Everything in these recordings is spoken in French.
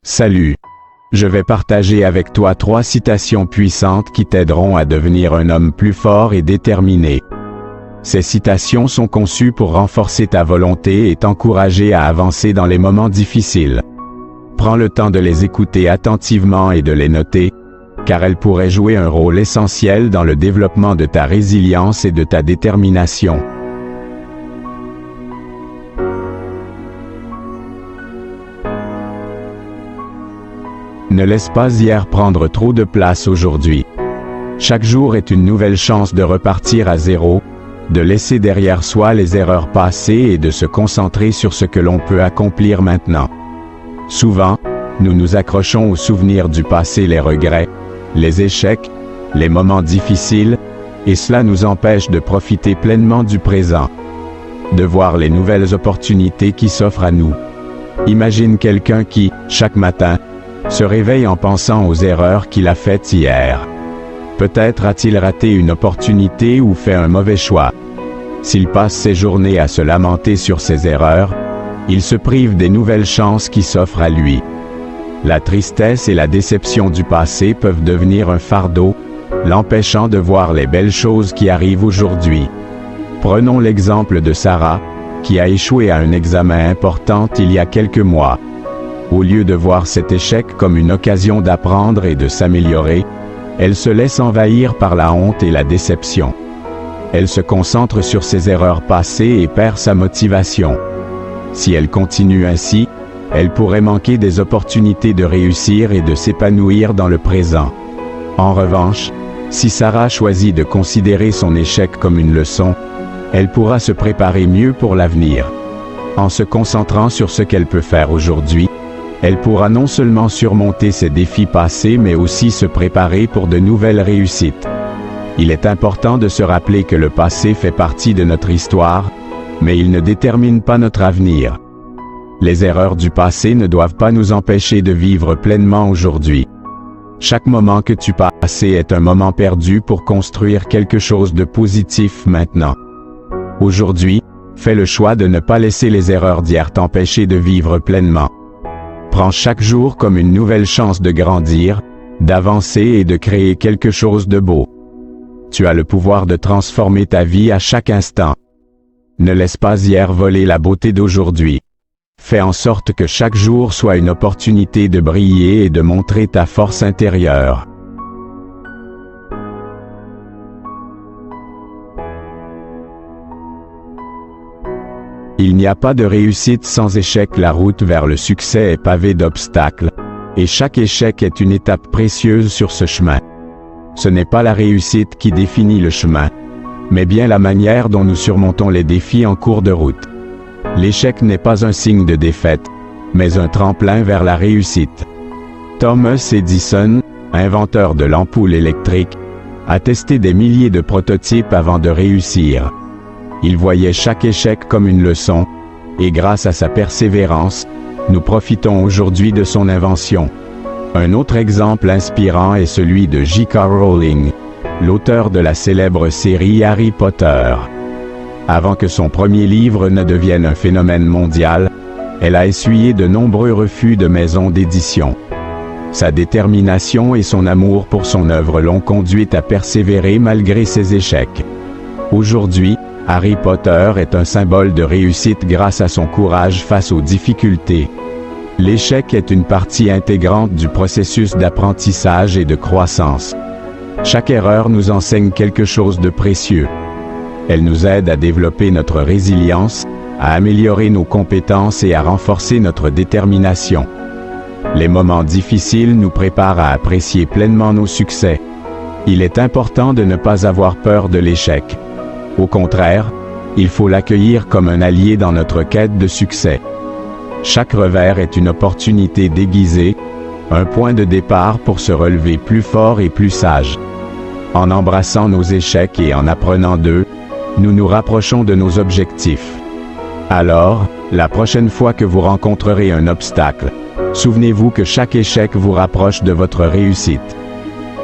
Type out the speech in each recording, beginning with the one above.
Salut. Je vais partager avec toi 3 citations puissantes qui t'aideront à devenir un homme plus fort et déterminé. Ces citations sont conçues pour renforcer ta volonté et t'encourager à avancer dans les moments difficiles. Prends le temps de les écouter attentivement et de les noter, car elles pourraient jouer un rôle essentiel dans le développement de ta résilience et de ta détermination. Ne laisse pas hier prendre trop de place aujourd'hui. Chaque jour est une nouvelle chance de repartir à zéro, de laisser derrière soi les erreurs passées et de se concentrer sur ce que l'on peut accomplir maintenant. Souvent, nous nous accrochons aux souvenirs du passé, les regrets, les échecs, les moments difficiles, et cela nous empêche de profiter pleinement du présent, de voir les nouvelles opportunités qui s'offrent à nous. Imagine quelqu'un qui, chaque matin, se réveille en pensant aux erreurs qu'il a faites hier. Peut-être a-t-il raté une opportunité ou fait un mauvais choix. S'il passe ses journées à se lamenter sur ses erreurs, il se prive des nouvelles chances qui s'offrent à lui. La tristesse et la déception du passé peuvent devenir un fardeau, l'empêchant de voir les belles choses qui arrivent aujourd'hui. Prenons l'exemple de Sarah, qui a échoué à un examen important il y a quelques mois. Au lieu de voir cet échec comme une occasion d'apprendre et de s'améliorer, elle se laisse envahir par la honte et la déception. Elle se concentre sur ses erreurs passées et perd sa motivation. Si elle continue ainsi, elle pourrait manquer des opportunités de réussir et de s'épanouir dans le présent. En revanche, si Sarah choisit de considérer son échec comme une leçon, elle pourra se préparer mieux pour l'avenir. En se concentrant sur ce qu'elle peut faire aujourd'hui, elle pourra non seulement surmonter ses défis passés mais aussi se préparer pour de nouvelles réussites. Il est important de se rappeler que le passé fait partie de notre histoire, mais il ne détermine pas notre avenir. Les erreurs du passé ne doivent pas nous empêcher de vivre pleinement aujourd'hui. Chaque moment que tu passes est un moment perdu pour construire quelque chose de positif maintenant. Aujourd'hui, fais le choix de ne pas laisser les erreurs d'hier t'empêcher de vivre pleinement. Prends chaque jour comme une nouvelle chance de grandir, d'avancer et de créer quelque chose de beau. Tu as le pouvoir de transformer ta vie à chaque instant. Ne laisse pas hier voler la beauté d'aujourd'hui. Fais en sorte que chaque jour soit une opportunité de briller et de montrer ta force intérieure. Il n'y a pas de réussite sans échec. La route vers le succès est pavée d'obstacles, et chaque échec est une étape précieuse sur ce chemin. Ce n'est pas la réussite qui définit le chemin, mais bien la manière dont nous surmontons les défis en cours de route. L'échec n'est pas un signe de défaite, mais un tremplin vers la réussite. Thomas Edison, inventeur de l'ampoule électrique, a testé des milliers de prototypes avant de réussir. Il voyait chaque échec comme une leçon, et grâce à sa persévérance, nous profitons aujourd'hui de son invention. Un autre exemple inspirant est celui de J.K. Rowling, l'auteur de la célèbre série Harry Potter. Avant que son premier livre ne devienne un phénomène mondial, elle a essuyé de nombreux refus de maisons d'édition. Sa détermination et son amour pour son œuvre l'ont conduite à persévérer malgré ses échecs. Aujourd'hui, Harry Potter est un symbole de réussite grâce à son courage face aux difficultés. L'échec est une partie intégrante du processus d'apprentissage et de croissance. Chaque erreur nous enseigne quelque chose de précieux. Elle nous aide à développer notre résilience, à améliorer nos compétences et à renforcer notre détermination. Les moments difficiles nous préparent à apprécier pleinement nos succès. Il est important de ne pas avoir peur de l'échec. Au contraire, il faut l'accueillir comme un allié dans notre quête de succès. Chaque revers est une opportunité déguisée, un point de départ pour se relever plus fort et plus sage. En embrassant nos échecs et en apprenant d'eux, nous nous rapprochons de nos objectifs. Alors, la prochaine fois que vous rencontrerez un obstacle, souvenez-vous que chaque échec vous rapproche de votre réussite.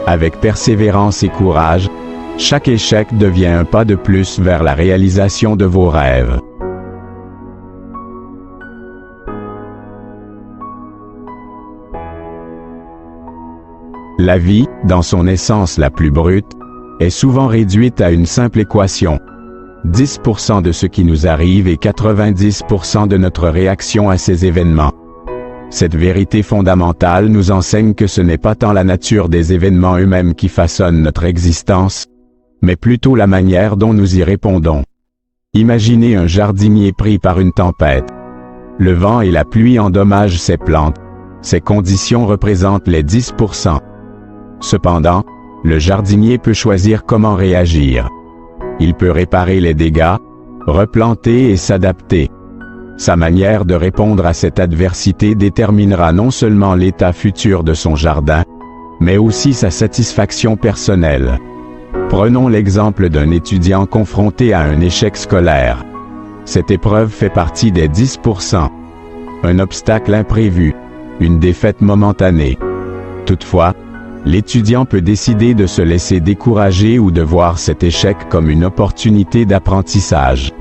Avec persévérance et courage, chaque échec devient un pas de plus vers la réalisation de vos rêves. La vie, dans son essence la plus brute, est souvent réduite à une simple équation. 10% de ce qui nous arrive et 90% de notre réaction à ces événements. Cette vérité fondamentale nous enseigne que ce n'est pas tant la nature des événements eux-mêmes qui façonnent notre existence, mais plutôt la manière dont nous y répondons. Imaginez un jardinier pris par une tempête. Le vent et la pluie endommagent ses plantes. Ces conditions représentent les 10%. Cependant, le jardinier peut choisir comment réagir. Il peut réparer les dégâts, replanter et s'adapter. Sa manière de répondre à cette adversité déterminera non seulement l'état futur de son jardin, mais aussi sa satisfaction personnelle. Prenons l'exemple d'un étudiant confronté à un échec scolaire. Cette épreuve fait partie des 10%. Un obstacle imprévu, une défaite momentanée. Toutefois, l'étudiant peut décider de se laisser décourager ou de voir cet échec comme une opportunité d'apprentissage.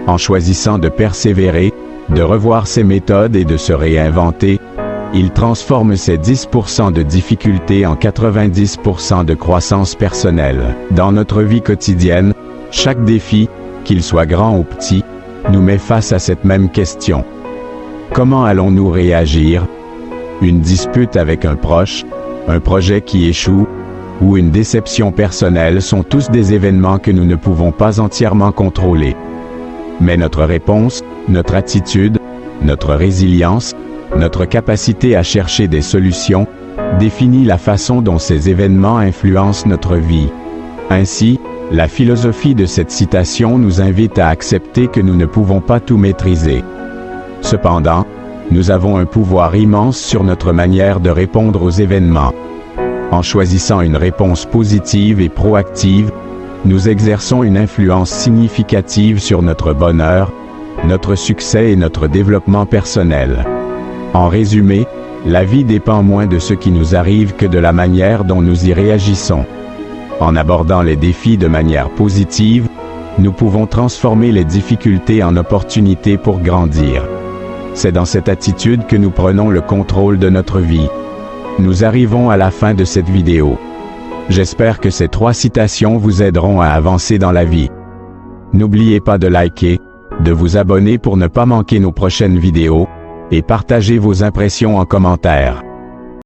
En choisissant de persévérer, de revoir ses méthodes et de se réinventer, il transforme ses 10% de difficultés en 90% de croissance personnelle. Dans notre vie quotidienne, chaque défi, qu'il soit grand ou petit, nous met face à cette même question. Comment allons-nous réagir? Une dispute avec un proche, un projet qui échoue, ou une déception personnelle sont tous des événements que nous ne pouvons pas entièrement contrôler. Mais notre réponse, notre attitude, notre résilience, notre capacité à chercher des solutions, définit la façon dont ces événements influencent notre vie. Ainsi, la philosophie de cette citation nous invite à accepter que nous ne pouvons pas tout maîtriser. Cependant, nous avons un pouvoir immense sur notre manière de répondre aux événements. En choisissant une réponse positive et proactive, nous exerçons une influence significative sur notre bonheur, notre succès et notre développement personnel. En résumé, la vie dépend moins de ce qui nous arrive que de la manière dont nous y réagissons. En abordant les défis de manière positive, nous pouvons transformer les difficultés en opportunités pour grandir. C'est dans cette attitude que nous prenons le contrôle de notre vie. Nous arrivons à la fin de cette vidéo. J'espère que ces 3 citations vous aideront à avancer dans la vie. N'oubliez pas de liker, de vous abonner pour ne pas manquer nos prochaines vidéos, et partagez vos impressions en commentaire.